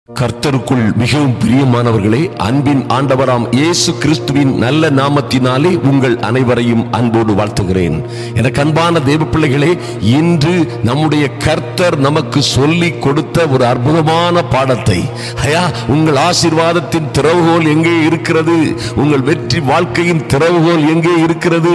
கர்த்தருக்குள் மிகவும் பிரியமானவர்களே, அன்பின் ஆண்டவராம் இயேசு கிறிஸ்துவின் நல்ல நாமத்தினாலே உங்கள் அனைவரையும் அன்போடு வாழ்த்துகிறேன். எனக்கு அன்பான தேவ பிள்ளைகளே, இன்று நம்முடைய கர்த்தர் நமக்கு சொல்லி கொடுத்த ஒரு அற்புதமான பாடத்தை, உங்கள் ஆசீர்வாதத்தின் திறவுகோல் எங்கே இருக்கிறது, உங்கள் வெற்றி வாழ்க்கையின் திறவுகோல் எங்கே இருக்கிறது,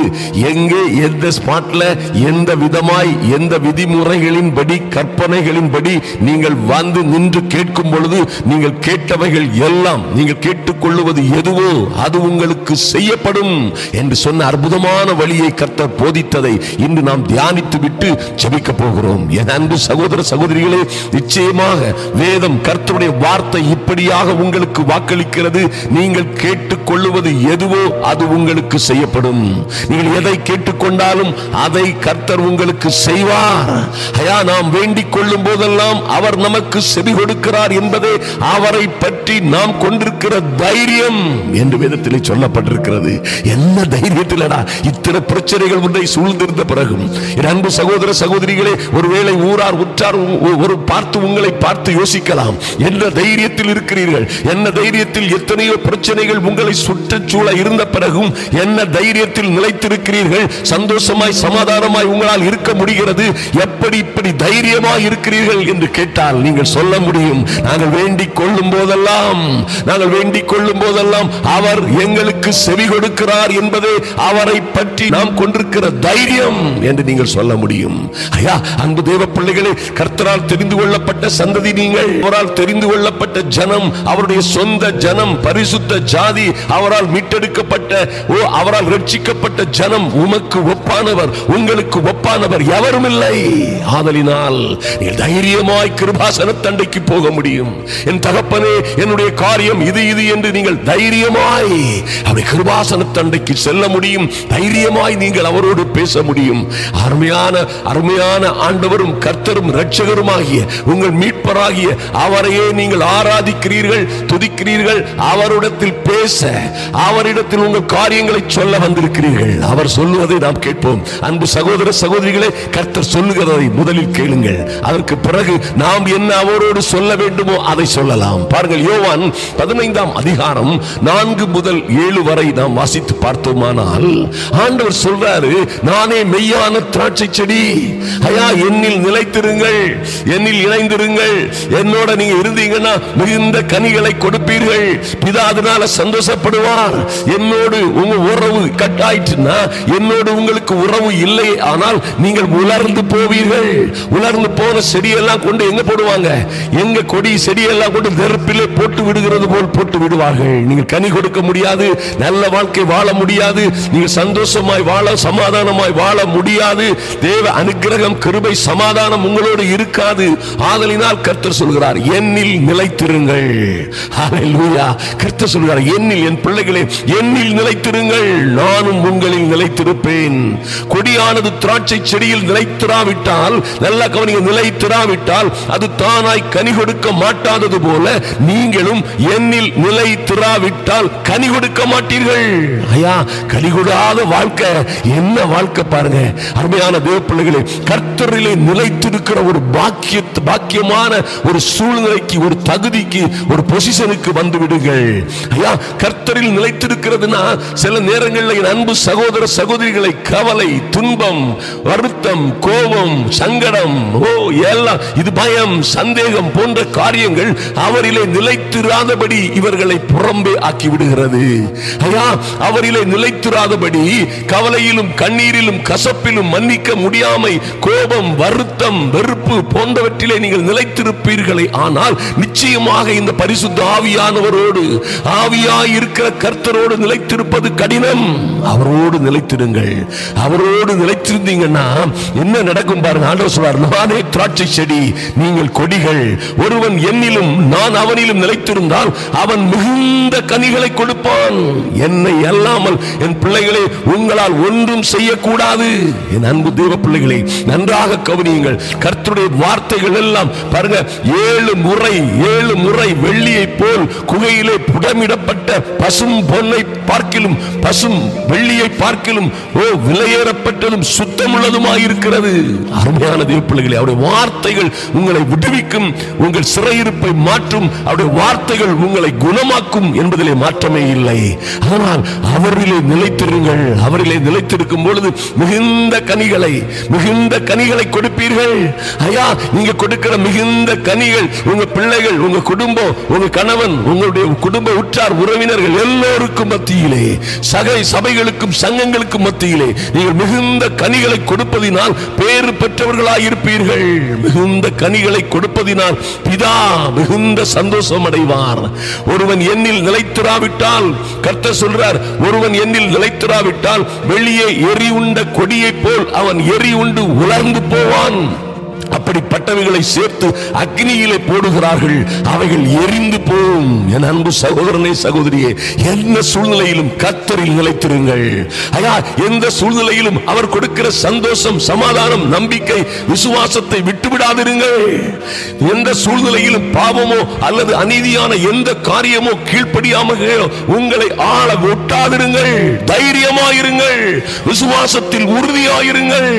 எங்கே எந்த ஸ்பாட்ல எந்த விதமாய் எந்த விதிமுறைகளின்படி கற்பனைகளின்படி நீங்கள் வந்து நின்று கேட்கும் பொழுது நீங்கள் கேட்டவைகள் எல்லாம், நீங்கள் கேட்டுக்கொள்வது எதுவோ அது உங்களுக்கு செய்யப்படும் என்று சொன்ன அற்புதமான வழியை கர்த்தர் போதித்ததை இன்று நாம் தியானித்து விட்டு ஜெபிக்க போகிறோம். என் அன்பு சகோதர சகோதரிகளே, நிச்சயமாக வேதம் கர்த்தருடைய வார்த்தை இப்படியாக உங்களுக்கு வாக்களிக்கிறது. நீங்கள் கேட்டுக்கொள்வது எதுவோ அது உங்களுக்கு செய்யப்படும். நீங்கள் எதை கேட்டுக்கொண்டாலும் அதை கர்த்தர் உங்களுக்கு செய்வார். நாம் வேண்டிக் கொள்ளும் போதெல்லாம் அவர் நமக்கு செவி கொடுக்கிறார் என்பதே அவரை பற்றி நாம் கொண்டிருக்கிற தைரியம் என்று வேதத்திலே சொல்லப்பட்டிருக்கிறது. என்ன தைரியத்திலடா இத்தனை பிரச்சனைகள் ஒன்றை சூழ்ந்திருந்த பிறகும், என் அன்பு சகோதர சகோதரிகளே, ஒருவேளை ஊரார் உற்றார் ஒரு பார்த்து உங்களை பார்த்து யோசிக்கலாம், என்ன தைரியத்தில் இருக்கிறீர்கள், என்ன தைரியத்தில் எத்தனையோ பிரச்சனைகள் உங்களை சுற்றச்சூழ இருந்த பிறகும் என்ன தைரியத்தில் நிலைத்திருக்கிறீர்கள், சந்தோஷமாய் சமாதானமாய் உங்களால் இருக்க முடிகிறது, எப்படி இப்படி தைரியமாய் இருக்கிறீர்கள் என்று கேட்டால் நீங்கள் சொல்ல முடியும், நாங்கள் வேண்டிக் கொள்ளும் போதெல்லாம் அவர் எங்களுக்கு செவி கொடுக்கிறார் என்பதே அவரை பற்றி நாம் கொண்டிருக்கிற தைரியம் என்று நீங்கள் சொல்ல முடியும். அன்பு தேவ பிள்ளைகளே, கர்த்தரால் தெரிந்து கொள்ளப்பட்ட சந்ததி நீங்கள், அவரால் தெரிந்து கொள்ளப்பட்ட ஜனம், அவருடைய சொந்த ஜனம், பரிசுத்த ஜாதி, அவரால் மீட்டெடுக்கப்பட்ட அவரால் ரட்சிக்கப்பட்ட ஜனம். உமக்கு ஒப்பானவர், உங்களுக்கு ஒப்பானவர் எவரும் இல்லை. ஆதலினால் நீங்கள் தைரியமாய் கிருபாசன தண்டைக்கு போக முடியும். என் தகப்பனே, என்னுடைய காரியம் இது என்று நீங்கள் தைரியமாய் அவருடைய கிருபாசன தண்டைக்கு செல்ல முடியும். தைரியமாய் நீங்கள் அவரோடு பேச முடியும். அருமையான ஆண்டவரும் கர்த்தரும் இரட்சகருமாகிய உங்கள் மீட்பராகிய அவரையே நீங்கள் ஆராதிக்கிறீர்கள், துதிக்கிறீர்கள். அவரிடத்தில் பேச, அவரிடத்தில் உங்கள் காரியங்களை சொல்ல வந்திருக்கிறீர்கள். அவர் சொல்லுவதை நாம் கேட்போம். அன்பு சகோதர சகோதரிகளே, கர்த்தர் சொல்லுகிறதை முதலில் கேளுங்கள். அதற்கு பிறகு நாம் என்ன அவரோடு சொல்ல வேண்டுமோ அதை சொல்லலாம். பாருங்கள், யோவான் 15ஆம் அதிகாரம் 4 முதல் 7 வரை நாம் வாசித்து பார்த்தோமானால், ஆண்டவர் சொல்றாரு, நானே மெய்யான திராட்சை செடி, என்னில் நிலைத்திருங்கள், என்னில் இணைந்திருங்கள், என்னோட நீங்க இருந்தீங்கன்னா மிகுந்த கனிகளை கொடுப்பீர்கள், பிதா அதனால சந்தோஷப்படுவார். என்னோடு உங்க உறவு கட்டாயிட்டுனா, என்னோடு உங்களுக்கு உறவு இல்லை ஆனால் நீங்கள் உலர்ந்து போவீர்கள். உலர்ந்து போன செடியெல்லாம் கொண்டு எங்க போடுவாங்க, எங்க கொடி செடியெல்லாம் கொண்டு நெருப்பிலே போட்டு விடுகிறது போல் போட்டு விடுவார்கள். நீங்கள் கனி கொடுக்க முடியாது, நல்ல வாழ்க்கை வாழ முடியாது, நீங்கள் சந்தோஷமாய் வாழ, சமாதானமாய் வாழ முடியாது. தேவ அனுக்கிரகம், கிருபை, சமாதானம் உங்களோடு இருக்காது. ஆதலினால் கர்த்தர் சொல்கிறார், என்னில் நிலைத்திருங்கள். ஹல்லேலூயா. கர்த்தர் சொல்கிறார், என்னில், என் பிள்ளைகளே, என்னில் நிலைத்திருங்கள், நானும் உங்களில் நிலைத்திருப்பேன். கொடியானது திராட்சை செடியில் நிலைத்திராவிட்டால், நல்ல கவனிங்க, நிலைத்திராவிட்டால் அது தானாய் கனி கொடுக்க மாட்டாதது போல நீங்களும் என்னில் நிலைத்திராவிட்டால் கனி கொடுக்க மாட்டீர்கள். கனி கொடாத வாழ்க்கை என்ன வாழ்க்கை பாருங்க. அருமையான தேவ பிள்ளைகளே, கர்த்தரிலே நிலைத்திருக்கிற ஒரு பாக்கியமான ஒரு சூழ்நிலைக்கு, ஒரு தகுதிக்கு, ஒரு பொசிஷனுக்கு வந்து விடுங்கள். கர்த்தரில் நிலைத்திருக்கிறதுனா சில நேரங்களில் என் அன்பு சகோதர சகோதரிகளை கவலை, துன்பம், வருத்தம், கோபம், சங்கடம், எல்லாம் இது பயம், சந்தேகம் போன்ற காரியங்கள் அவரிலே நிலைத்திராதபடி இவர்களை புறம்பே ஆக்கி விடுகிறது. அவரிலே நிலைத்திராதபடி கவலையிலும் கண்ணீரிலும் கசப்பிலும் மன்னிக்க முடியாமை, கோபம், வருத்தம், வெறுப்பு போன்றவற்றிலே நீங்கள் நிலைத்திருப்பீர்களே. ஆனால் நிச்சயமாக இந்த பரிசுத்த ஆவியானவரோடு, ஆவியாய் இருக்கிற கர்த்தரோடு நிலைத்திருப்பது கடினம். அவரோடு நிலைத்திருங்கள். அவரோடு நிலைத்திருந்தீங்கன்னா என்ன நடக்கும் பாருங்க. ஆண்டவர் சொல்றார், நானே திராட்சை செடி, நீங்கள் கொடிகள். ஒருவன் என்னிலும் நான் அவனிலும் நிலைத்திருந்தால் அவன் மிகுந்த கனிகளை கொடுப்பான். என்னை அல்லாமல் என் பிள்ளைகளே உங்களால் ஒன்றும் செய்யக்கூடாது. என் அன்பு தேவ பிள்ளைகளே, நன்றாக கவனியுங்கள். கர்த்தருடைய வார்த்தைகள் எல்லாம் பாருங்க, 7 முறை வெள்ளியை போல் குகையிலே புடமிடப்பட்ட பசும் பொன்னை பார்க்கிலும் பசும் வெள்ளியை பார்க்கிலும் விலையேறப்பட்டதும் சுத்தமுள்ளதுமாயிருக்கிறது. அருமையான தேவ பிள்ளைகளே, அவருடைய வார்த்தைகள் உங்களை விடுவிக்கும், உங்கள் சிறையிருப்பை மாற்றும், அவருடைய வார்த்தைகள் உங்களை குணமாக்கும் என்பதிலே மாற்றமே இல்லை. ஆனால் அவரிலே நிலைத்திருங்கள். அவரிலே நிலைத்திருக்கும் பொழுது மிகுந்த கனிகளை கொடுப்பீர்கள். ஐயா, நீங்க கொடுக்கிற மிகுந்த கனிகள் உங்க பிள்ளைகள், உங்க குடும்பம், உங்க கணவன், உங்களுடைய குடும்ப உற்றார் உறவினர்கள் எல்லோருக்கும் மத்தியிலே, சபைகளுக்கும் சங்கங்களுக்கும் மத்தியிலே நீங்கள் மிகுந்த கனிகளை கொடுப்பதினால் பேறு பெற்றவர்களாய் இருப்பீர்கள். மிகுந்த கனிகளை கொடுப்பதினால் பிதா மிகுந்த சந்தோஷம் அடைவார். ஒருவன் என்னில் நிலைத்திராவிட்டால், கர்த்தர் சொல்றார், ஒருவன் என்னில் நிலைத்திராவிட்டால் வெளியே எரி உண்ட கொடியை போல் அவன் எரி உண்டு உலர்ந்து போவான். அப்படிப்பட்டவைகளை சேர்த்து அக்னியிலே போடுகிறார்கள், அவைகள் எரிந்து போகும். என் அன்பு சகோதரனே, சகோதரியே, எந்த சூழ்நிலையிலும் கர்த்தரில் நிலைத்திருங்கள். ஐயா, எந்த சூழ்நிலையிலும் அவர் கொடுக்கிற சந்தோஷம், சமாதானம், நம்பிக்கை, விசுவாசத்தை விட்டுவிடாதிருங்கள். எந்த சூழ்நிலையிலும் பாவமோ அல்லது அநீதியான எந்த காரியமோ கீழ்ப்படியாமோ உங்களை ஆள ஒட்டாதிருங்கள். தைரியமாயிருங்கள், விசுவாசத்தில் உறுதியாயிருங்கள்.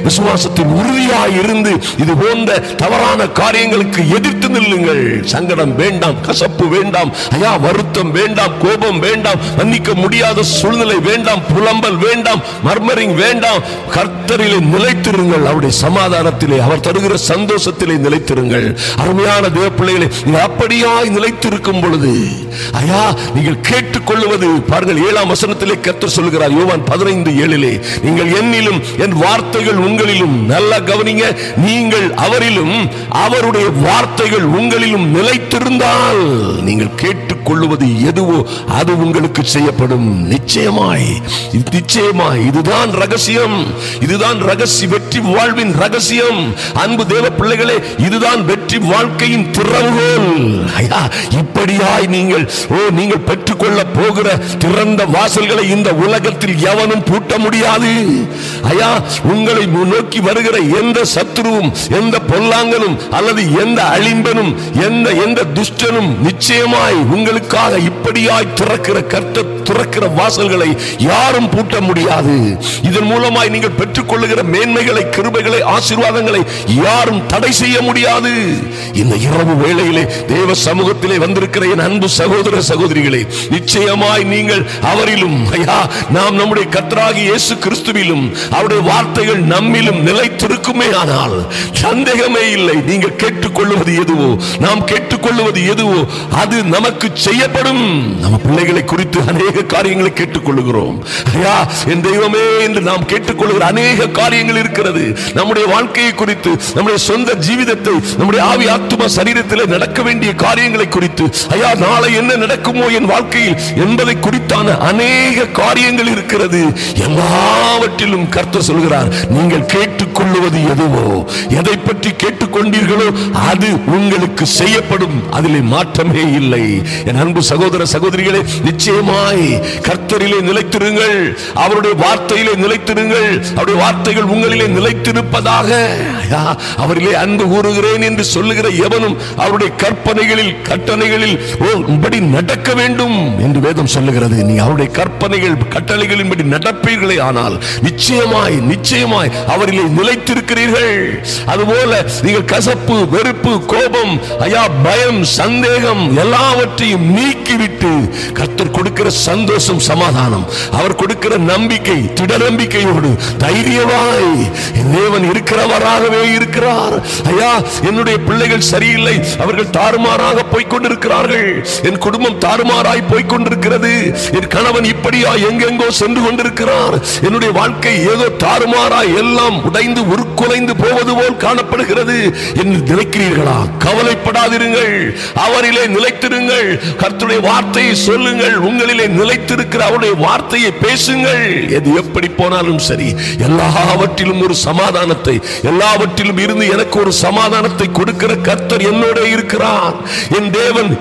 விசுவாசத்தில் உறுதியாயிருந்து இது போன்ற தவறான காரியங்களுக்கு எதிர்த்து நில்லுங்கள். சங்கடம் வேண்டாம், கசப்பு வேண்டாம், ஐயா வருத்தம் வேண்டாம், கோபம் வேண்டாம், மன்னிக்க முடியாத சூழ்நிலை வேண்டாம், புலம்பல் வேண்டாம், மர்மரிங் வேண்டாம். கர்த்தரிலே நிலைத்திருங்கள். அவருடைய சமாதானத்திலே, அவர் தருகிற சந்தோஷத்திலே நிலைத்திருங்கள். அருமையான தேவ பிள்ளைகளே, நீங்கள் அப்படியாய் நிலைத்திருக்கும் பொழுது ஐயா நீங்கள் கேட்டுக்கொள்வது பாருங்கள். 7ஆம் வசனத்திலே கர்த்தர் சொல்கிறார், யோவான் 15:7, நீங்கள் என்னிலும் என் வார்த்தைகள் உங்களிலும், நல்லா கவனிங்க, நீங்கள் அவரிலும் அவருடைய வார்த்தைகள் உங்களிலும் நிலைத்திருந்தால் நீங்கள் கேட்டுக்கொள்வது எதுவோ அது உங்களுக்கு செய்யப்படும். நிச்சயமாய், இதுதான் ரகசியம். இதுதான் ரகசிய வெற்றி வாழ்வின் ரகசியம். அன்பு தேவ பிள்ளைகளே, இதுதான் வெற்றி வாழ்க்கையின் திறவுகோல். இப்படியாய் நீங்கள் பெற்றுக்கொள்ள போகிற திறந்த வாசல்களை இந்த உலகத்தில் எவனும் பூட்ட முடியாது. ஐயா, உங்களை நோக்கி வருகிற எந்த சத்துருவும், எந்த பொல்லாங்கனும் அல்லது எந்த அழிம்பனும், எந்த துஷ்டனும் நிச்சயமாய் உங்களுக்காக இப்படியாய் திறக்கிற வாசல்களை யாரும் பூட்ட முடியாது. இதன் மூலமாய் நீங்கள் பெற்றுக்கொள்ளுகிற மேன்மைகளை, கிருபைகளை, ஆசீர்வாதங்களை யாரும் தடை செய்ய முடியாது. இந்த இரவு வேளையிலே தேவ சமூகத்திலே வந்திருக்கிற என் அன்பு சகோதர சகோதரிகளே, நிச்சயமாய் நீங்கள் அவரிலும், ஐயா நாம் நம்முடைய கர்த்தராகிய இயேசு கிறிஸ்துவிலும் அவருடைய வார்த்தைகள் நம்மிலும் நிலைத்திருக்குமே ஆனால் சந்தேகமே இல்லை. நீங்கள் கேட்டுக்கொள்வது எதுவோ, நாம் கேட்டுக்கொள்வது எதுவோ அது நமக்கு செய்யப்படும். நம்ம பிள்ளைகளை குறித்து அநேக காரியங்களை கேட்டுக்கொள்கிறோம். ஐயா, என் தெய்வமே என்று நாம் கேட்டுக்கொள்கிற அநேக காரியங்கள் இருக்கிறது. நம்முடைய வாழ்க்கையை குறித்து, நம்முடைய சொந்த ஜீவிதத்தை, நம்முடைய ஆவி ஆத்தும சரீரத்தில் நடக்க வேண்டிய காரியங்களை குறித்து, ஐயா நாளை என்ன நடக்குமோ என் வாழ்க்கையில் என்பதை குறித்தான அநேக காரியங்கள் இருக்கிறது. எல்லாவற்றிலும் கர்த்தர் சொல்கிறார், நீங்கள் கேட்டுக்கொள்வது எதுவோ, எதை பற்றி கேட்டுக்கொண்டீர்களோ அது உங்களுக்கு செய்யப்படும். அதிலே மாற்றமே இல்லை. என் அன்பு சகோதர சகோதரிகளே, நிச்சயமாய் கர்த்தரிலே நிலைத்திருங்கள், அவருடைய வார்த்தையிலே நிலைத்திருங்கள். அவருடைய வார்த்தைகள் உங்களிலே நிலைத்திருப்பதாக. அவரிலே அன்பு கூறுகிறேன் என்று சொல்லுகிற எவனும் அவருடைய கற்பனைகளில், கட்டளைகளில் படி நடக்க வேண்டும் என்று வேதம் சொல்லுகிறது. நீ அவருடைய கற்பனைகள், கட்டளைகளின் படி நடப்பீர்களே ஆனால் நிச்சயமாய் நிச்சயமாய் அவரிலே நிலைத்திருக்கிறீர்கள். அதுபோல நீங்கள் கசப்பு, வெறுப்பு, கோபம், ஐயா பயம், சந்தேகம் எல்லாவற்றையும் நீக்கிவிட்டு கர்த்தர் கொடுக்கிற சந்தோஷம், சமாதானம், அவர் கொடுக்கிற நம்பிக்கை, திட நம்பிக்கையோடு தைரியமாய் தேவன் இருக்கிறவராகவே இருக்கிறார். ஐயா, என்னுடைய பிள்ளைகள் சரியில்லை, அவர்கள் தாறுமாறாக போய்கொண்டிருக்கிறார்கள், என் குடும்பம் தாறுமாறாய் போய்கொண்டிருக்கிறது, என் கணவன் இப்படியா எங்கெங்கோ சென்று கொண்டிருக்கிறார், என்னுடைய வாழ்க்கை ஏதோ தாறுமாறாய் எல்லாம் உடைந்து உருக்குலைந்து போவது போல் காணப்படுகிறது என்று நினைக்கிறீர்களா? கவலைப்படாதிருங்கள், அவரிலே நிலைத்திருங்கள். கர்த்தருடைய வார்த்தையை சொல்லுங்கள், உங்களிலே நிலைத்திருக்கிற அவருடைய வார்த்தையை பேசுங்கள். எது எப்படி போனாலும் சரி, எல்லாவற்றிலும் ஒரு சமாதானத்தை, எல்லாவற்றிலும் இருந்து எனக்கு ஒரு சமாதானத்தை கொடுக்கிற கர்த்தர் என்னோட இருக்கிறார். என் தேவன்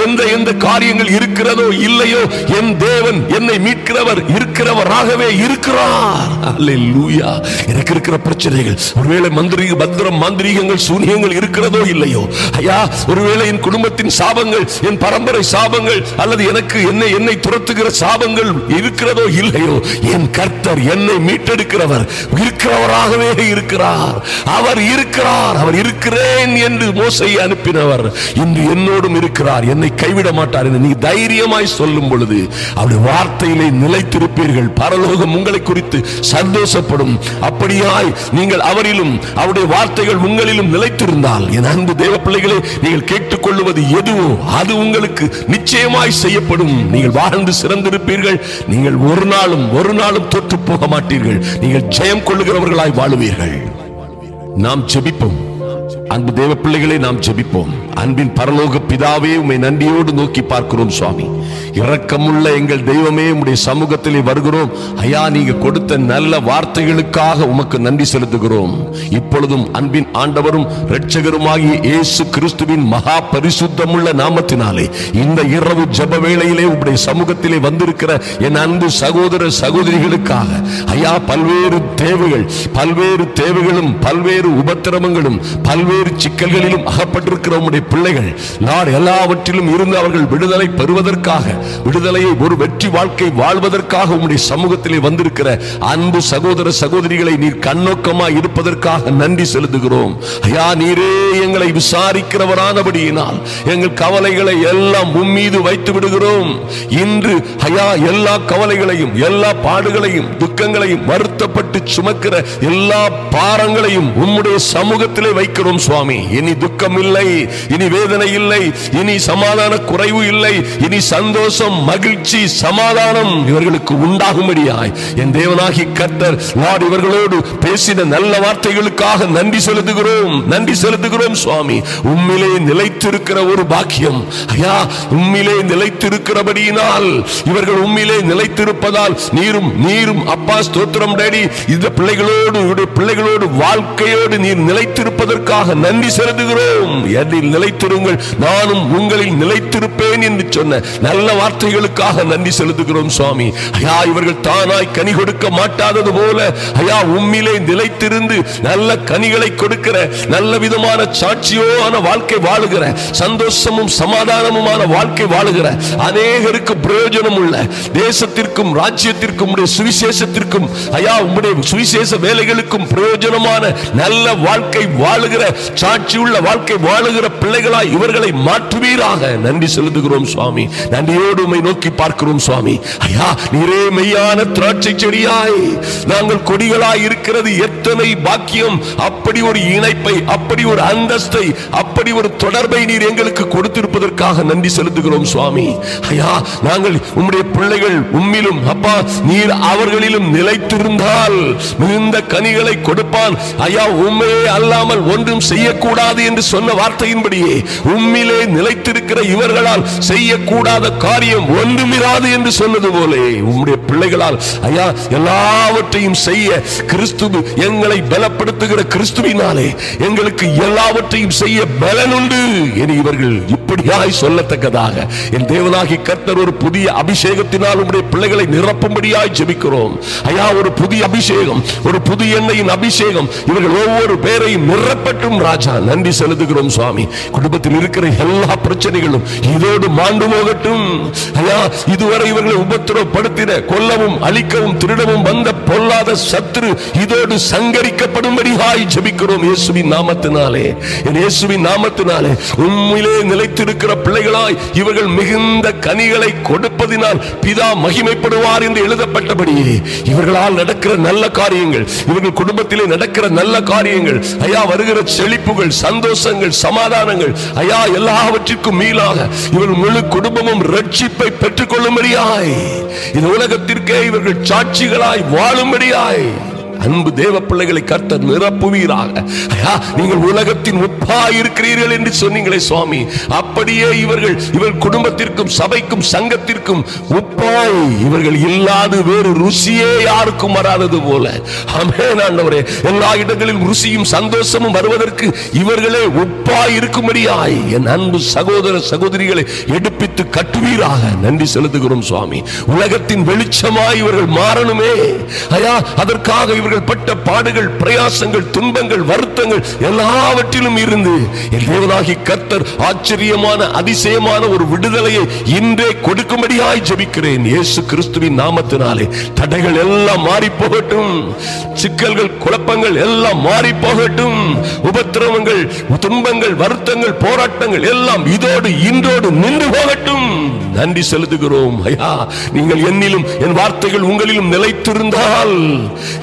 எந்த எந்த காரியங்கள் இருக்கிறதோ இல்லையோ, என் தேவன் என்னை மீட்கிறவர் இருக்கிறவராகவே இருக்கிறார். அல்லேலூயா. எனக்கு இருக்கிற பிரச்சனைகள், ஒருவேளை மாந்திரீகங்கள் சூனியங்கள் இருக்கிறதோ இல்லையோ, ஐயா ஒருவேளை என் குடும்பத்தின் சாபங்கள், என் பரம்பரை சாபங்கள், அல்லது எனக்கு என்னை துரத்துகிற சாபங்கள் இருக்கிறதோ இல்லையோ, என் கர்த்தர் என்னை மீட்டெடுக்கிறவர் இருக்கிறவராகவே இருக்கிறார். அவர் இருக்கிறார். அவர் இருக்கிறேன் என்று மோசேயை அனுப்பினவர் இன்று என்னோடும் இருக்கிறார். என்னை கைவிட மாட்டார் என்று நீ தைரியமாய் சொல்லும் பொழுது அவருடைய வார்த்தையிலே நிலைத்திருப்பீர்கள். பரலோகம் உங்களை குறித்து சந்தோஷப்படும். அப்படியாய் நீங்கள் அவரிலும் அவருடைய வார்த்தைகள் உங்களிலும் நிலைத்திருந்தால், என் அன்பு தேவ பிள்ளைகளே, நீங்கள் கேட்டுக்கொள்வது எதுவோ அது உங்களுக்கு நிச்சயமாய் செய்யப்படும். நீங்கள் வாழ்ந்து சிறந்திருப்பீர்கள். நீங்கள் ஒரு நாளும் தோற்று போக மாட்டீர்கள். நீங்கள் ஜெயம் கொள்ளுகிறவர்களாய் வாழுவீர்கள். நாம் ஜெபிப்போம். அன்பு தேவ பிள்ளைகளை நாம் ஜெபிப்போம். அன்பின் பரலோக பிதாவே, உம்மை நன்றியோடு நோக்கி பார்க்கிறோம் சுவாமி. இரக்கமுள்ள எங்கள் தெய்வமே, உம்முடைய சமூகத்திலே வருகிறோம். ஐயா, நீங்க கொடுத்த நல்ல வார்த்தைகளுக்காக உமக்கு நன்றி செலுத்துகிறோம். இப்பொழுதும் அன்பின் ஆண்டவரும் இரட்சகருமாகிய இயேசு கிறிஸ்துவின் மகா பரிசுத்தமுள்ள நாமத்தினாலே இந்த இரவு ஜெப வேளையிலே உம்முடைய சமூகத்திலே வந்திருக்கிற என் அன்பு சகோதர சகோதரிகளுக்காக ஐயா, பல்வேறு தேவைகளும் பல்வேறு உபத்திரவங்களும் பல்வேறு சிக்கல்களிலும் அகப்பட்டிருக்கிற உம்முடைய பிள்ளைகள் நாடு எல்லாவற்றிலும் இருந்து அவர்கள் விடுதலை பெறுவதற்காக, விடுதலையை ஒரு வெற்றி வாழ்க்கை வாழ்வதற்காக உம்முடைய சமூகத்திலே வந்திருக்கிற அன்பு சகோதர சகோதரிகளை நீர் கண்ணோக்கமாய் இருப்பதற்காக நன்றி செலுத்துகிறோம். ஐயா, நீரே எங்களை விசாரிக்கிறவரானபடியினால் எங்கள் கவலைகளை எல்லாம் உம்மீது வைத்து விடுகிறோம். இன்று ஐயா, எல்லா கவலைகளையும், எல்லா பாடுகளையும், துக்கங்களையும், வருத்தப்பட்டு சுமக்கிற எல்லா பாரங்களையும் உம்முடைய சமூகத்திலே வைக்கிறோம் சுவாமி. இனி துக்கம் இல்லை, இனி வேதனை இல்லை, இனி சமாதான குறைவு இல்லை, இனி சந்தோஷம், மகிழ்ச்சி, சமாதானம் இவர்களுக்கு உண்டாகும்படியாய் என் தேவனாகி கர்த்தர் நாடு இவர்களோடு பேசின நல்ல வார்த்தைகளுக்காக நன்றி செலுத்துகிறோம் சுவாமி. உம்மிலே நிலைத்திருக்கிற ஒரு பாக்கியம் ஐயா, உம்மிலே நிலைத்திருக்கிறபடியினால், இவர்கள் உம்மிலே நிலைத்திருப்பதால் நீரும் அப்பா ஸ்தோத்திரம் டேடி. இந்த பிள்ளைகளோடு வாழ்க்கையோடு நீர் நிலைத்திருப்பதற்காக நன்றி செலுத்துகிறோம். என்னில் நிலைத்திருங்கள், நானும் உங்களில் நிலைத்திருப்பேன் என்று சொன்ன நல்ல வார்த்தைகளுக்காக நன்றி செலுத்துகிறோம் சுவாமி. ஐயா, இவர்கள் தானாய் கனி கொடுக்க மாட்டாதது போல ஐயா, உம்மிலே நிலைத்திருந்து நல்ல கனிகளை கொடுக்கிற, நல்ல விதமான சாட்சியோன வாழ்க்கை வாழுகிற, சந்தோஷமும் சமாதானமுமான வாழ்க்கை வாழுகிற, அநேகருக்கு பிரயோஜனம் உள்ள தேசத்திற்கும் ராஜ்யத்திற்கும் உடைய சுவிசேஷத்திற்கும் ஐயா, உம்முடைய சுவிசேஷ வேலைகளுக்கும் பிரயோஜனமான நல்ல வாழ்க்கை வாழுகிற, சாட்சியுள்ள வாழ்க்கை வாழுகிற பிள்ளைகளாய் இவர்களை மாற்றுவீராக. நன்றி செலுத்துகிறோம் சுவாமி. நன்றியோடு உம்மை நோக்கி பார்க்கிறோம் சுவாமி. ஐயா, நீரே மெய்யான திராட்சை செடியாய் நாங்கள் கொடிகளாய் இருக்கிறது எத்தனை பாக்கியம். அப்படி ஒரு இணைப்பை, அப்படி ஒரு அந்தஸ்தை, அப்படி ஒரு தொடர்பை நீர் எங்களுக்கு கொடுத்திருப்பதற்காக நன்றி செலுத்துகிறோம் சுவாமி. ஐயா, நாங்கள் உம்முடைய பிள்ளைகள் உம்மிலும் அப்பா நீர் அவர்களிலும் நிலைத்திருந்தால் மிகுந்த கனிகளை கொடுப்பான். ஐயா, உம்மையே அல்லாமல் ஒன்றும் செய்யக்கூடாது என்று சொன்ன வார்த்தையின்படியே உம்மிலே நிலைத்திருக்கிற இவர்களால் செய்யக்கூடாத காரியம் ஒன்றுமிராது என்று சொன்னது போலே உம்முடைய பிள்ளைகளால் ஐயா எல்லாவற்றையும் செய்ய கிறிஸ்து எங்களை பலப்படுத்துகிற கிறிஸ்துவினாலே எங்களுக்கு எல்லாவற்றையும் செய்ய பலன் உண்டு என இவர்கள் இப்படியாய் சொல்லத்தக்கதாக என் தேவனாகி கர்த்தர் ஒரு புதிய அபிஷேகத்தினால் உம்முடைய பிள்ளைகளை நிரப்பும்படியாய் ஜெபிக்கிறோம். ஐயா, ஒரு புதிய அபிஷேகம், ஒரு புதிய எண்ணெயின் அபிஷேகம் இவர்கள் ஒவ்வொரு பேரையும் நிரப்பட்டும் ராஜா. நன்றி செலுத்துகிறோம் சுவாமி. குடும்பத்தில் இருக்கிற எல்லா பிரச்சனைகளும் இதோடு மாண்டு போகட்டும். ஐயா, இதுவரை இவர்களை உபத்திரப்படுத்தின, கொல்லவும் அழிக்கவும் திருடவும் வந்த பொல்லாத சத்துரு இதோடு சங்கரிக்கப்படும்படியாய் ஜெபிக்கிறோம் இயேசுவின் நாமத்தினாலே. இயேசுவின் நாமத்தினாலே உம்மிலே நிலைத்திருக்கிற பிள்ளைகளாய் இவர்கள் மிகுந்த கனிகளை கொடுப்பதினால் பிதா மகிமைப்படுவார் என்று எழுதப்பட்டபடியே இவர்களால் நடக்கிற நல்ல காரியங்கள், இவர்கள் குடும்பத்திலே நடக்கிற நல்ல காரியங்கள் ஐயா, வருகிற செழிப்புகள், சந்தோஷங்கள், சமாதானங்கள் ஐயா, எல்லாவற்றிற்கும் மீளாக இவர்கள் முழு குடும்பமும் ரட்சிப்பை பெற்றுக் கொள்ளும்படியாய், இந்த உலகத்திற்கே இவர்கள் சாட்சிகளாய் வாழும்படியாய் அன்பு தேவ பிள்ளைகளை கர்த்தர் நிரப்புவீராக. ஐயா, நீங்கள் உலகத்தின் உப்பாய் இருக்கிறீர்கள் என்று சொன்னீங்களே சுவாமி, அப்படியே இவர்கள் குடும்பத்திற்கும் சபைக்கும் சங்கத்திற்கும் உப்பாய் இவர்கள் இல்லாது வேறு ருசியே யாருக்கும் வராதது போல. ஆமென் ஆண்டவரே, எல்லா இடங்களிலும் ருசியும் சந்தோஷமும் வருவதற்கு இவர்களே உப்பாய் இருக்கும்படியாய் என் அன்பு சகோதர சகோதரிகளை எடுப்பித்து கட்டுவீராக. நன்றி செலுத்துகிறோம் சுவாமி. உலகத்தின் வெளிச்சமாய் இவர்கள் மாறணுமே ஐயா, அதற்காக இவர்கள் பட்ட பாடுகள், பிரயாசங்கள், துன்பங்கள், வருத்தங்கள் எல்லாவற்றிலும் இருந்து என் தேவனாகி கர்த்தர் ஆச்சரியமான அதிசயமான ஒரு விடுதலையை இன்றே கொடுக்கும்படியாய் ஜெபிக்கிறேன் இயேசு கிறிஸ்துவின் நாமத்தினாலே. தடைகள் எல்லாம் மாறி போகட்டும், சிக்கல்கள் குழப்பங்கள் எல்லாம் மாறி போகட்டும், உபத்திரவங்கள் துன்பங்கள் வருத்தங்கள் போராட்டங்கள் எல்லாம் இதோடு இன்றோடு நின்று போகட்டும். நன்றி செலுத்துகிறோம் ஐயா. நீங்கள் என்னிலும் என் வார்த்தைகள் உங்களிலும் நிலைத்திருந்தால்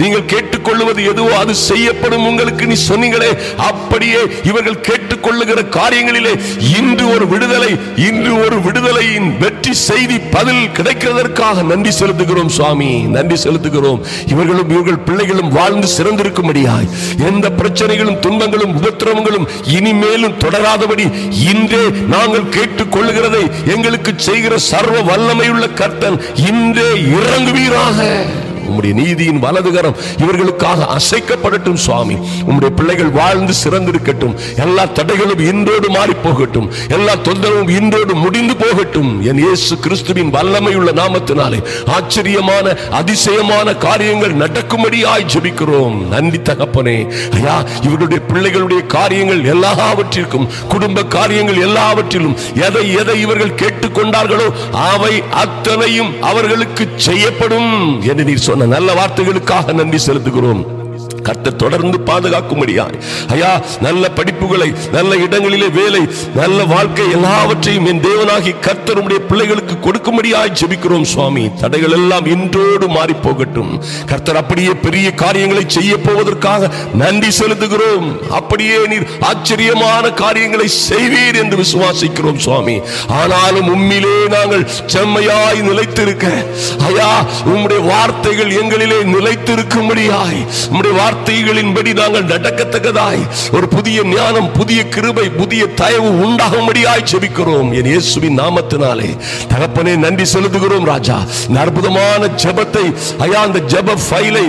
நீங்கள் கேட்டுக்கொள்வது எதுவோ அது செய்யப்படும் உங்களுக்கு நீ சொன்னீங்களே, அப்படியே இவர்கள் கேட்டுக்கொள்ளுகிற காரியங்களிலே இன்று ஒரு விடுதலை, இன்று ஒரு விடுதலையின் வெற்றி செய்தி பதில் கிடைக்கிறதற்காக நன்றி செலுத்துகிறோம் சுவாமி. நன்றி செலுத்துகிறோம். இவர்களும் இவர்கள் பிள்ளைகளும் வாழ்ந்து சிறந்திருக்கும்படியாய் எந்த பிரச்சனைகளும் துன்பங்களும் உபத்திரவங்களும் இனிமேலும் தொடராதபடி இன்றே நாங்கள் கேட்டுக்கொள்ளுகிறதை எங்களுக்கு செய்கிற சர்வ வல்லமையுள்ள கர்த்தன் இன்றே இறங்குவீராக. உம்முடைய நீதியின் வலதுகரம் இவர்களுக்காக அசைக்கப்படட்டும் சுவாமி. உம்முடைய பிள்ளைகள் வாழ்ந்து சிறந்திருக்கட்டும். எல்லா தடைகளும் இன்றோடு மாறி போகட்டும். எல்லா தொந்தரவும் இன்றோடு முடிந்து போகட்டும். என் இயேசு கிறிஸ்துவின் வல்லமையுள்ள நாமத்தினாலே ஆச்சரியமான அதிசயமான காரியங்கள் நடக்கும்படியாய் ஜெபிக்கிறோம். நன்றி தகப்பனே. ஐயா, இவர்களுடைய பிள்ளைகளுடைய காரியங்கள் எல்லாவற்றிற்கும், குடும்ப காரியங்கள் எல்லாவற்றிலும் எதை எதை இவர்கள் கேட்டுக்கொண்டார்களோ அவை அத்தனையும் அவர்களுக்கு செய்யப்படும் என்று நீர் சொன்ன நல்ல வார்த்தைகளுக்காக நன்றி செலுத்துகிறோம். கர்த்தர் தொடர்ந்து பாதுகாக்கும்படியாய் ஐயா, நல்ல படிப்புகளை, நல்ல இடங்களிலே வேலை, நல்ல வாழ்க்கை எல்லாவற்றையும் என் தேவனாகி கர்த்தர் உம்முடைய பிள்ளைகளுக்கு கொடுக்கும்படியாய் ஜெபிக்கிறோம் சுவாமி. தடைகள் எல்லாம் இன்றோடு மாறி போகட்டும். கர்த்தர் அப்படியே பெரிய காரியங்களை செய்ய போவதற்காக நன்றி செலுத்துகிறோம். அப்படியே நீர் ஆச்சரியமான காரியங்களை செய்வீர் என்று விசுவாசிக்கிறோம் சுவாமி. ஆனாலும் உம்மிலே நாங்கள் செம்மையாய் நிலைத்திருக்க ஐயா, உம்முடைய வார்த்தைகள் எங்களிலே நிலைத்திருக்கும்படியாய், உம்முடைய வார்த்தைகளின்படி நாங்கள் நடக்கத்தக்கதாய் ஒரு புதிய ஞானம், புதிய கிருபை, புதிய தயவு உண்டாகும்படியாய் ஜெபிக்கிறோம் என் இயேசுவின் நாமத்தினாலே. தகப்பனே நன்றி செலுத்துகிறோம் ராஜா. இந்த அற்புதமான ஜெபத்தை ஐயா, அந்த ஜெப ஃபைலை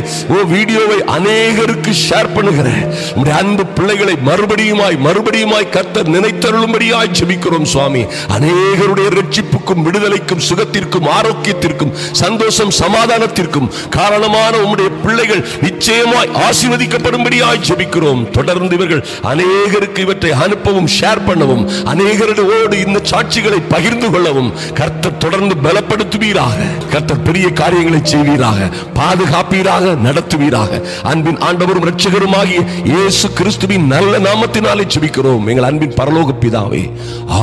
வீடியோவை அநேகருக்கு ஷேர் பண்ணுகிற உம்முடைய அன்பு பிள்ளைகளை மறுபடியுமாய் கர்த்தர் நினைத்தருளும்படியாய் ஜெபிக்கிறோம் சுவாமி. அநேகருடைய ரட்சிப்புக்கும் விடுதலைக்கும் சுகத்திற்கும் ஆரோக்கியத்திற்கும் சந்தோஷம் சமாதானத்திற்கும் காரணமான உம்முடைய பிள்ளைகள் நிச்சயமாய் ஆசீர்வதிக்கப்படும்படியாய் ஜெபிக்கிறோம். தொடர்ந்து இவர்கள் அநேகருக்கு இவற்றை அனுப்பவும், ஷேர் பண்ணவும், அநேகரோடு இந்த சாட்சிகளை பகிர்ந்து கொள்ளவும் கர்த்தர் தொடர்ந்து பலப்படுத்துவீராக. கர்த்தர் பெரிய காரியங்களை செய்வீராக, பாதுகாப்பீராக, நடத்துவீராக. அன்பின் ஆண்டவரும் இரட்சகருமாகிய இயேசு கிறிஸ்துவின் நல்ல நாமத்தினாலே ஜெபிக்கிறோம் எங்கள் அன்பின் பரலோக பிதாவே.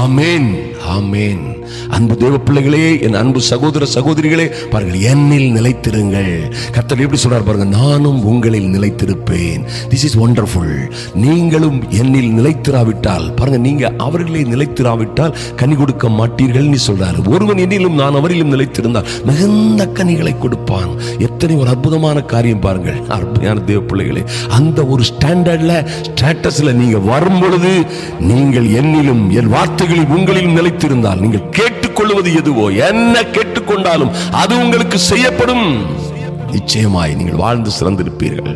ஆமென், ஆமென். அன்பு தேவ பிள்ளைகளே, என் அன்பு சகோதர சகோதரிகளே, பாருங்கள், என்னில் நிலைத்திருங்கள். கர்த்தர் எப்படி சொல்றார் பாருங்க, நானும் உங்களில் நிலைத்திருப்பேன். This is wonderful. நீங்களும் என்னில் நிலைத்திராவிட்டால், பாருங்க, நீங்க அவர்களே நிலைத்திராவிட்டால் கனி கொடுக்க மாட்டீர்கள் சொல்றாரு. ஒருவன் என்னிலும் நான் அவரிலும் நிலைத்திருந்தால் மிகுந்த கனிகளை கொடுப்பான். எத்தனை ஒரு அற்புதமான காரியம் பாருங்கள் அருமையான தேவ பிள்ளைகளே. அந்த ஒரு ஸ்டேட்டஸ்ல நீங்க வரும் பொழுது, நீங்கள் என்னிலும் என் வார்த்தைகளில் உங்களிலும் நிலைத்திருந்தால், நீங்கள் கேட்டுக்கொள்வது எதுவோ, என்ன கேட்டுக்கொண்டாலும் அது உங்களுக்கு செய்யப்படும். நிச்சயமாய் நீங்கள் வாழ்ந்து சிறந்திருப்பீர்கள்.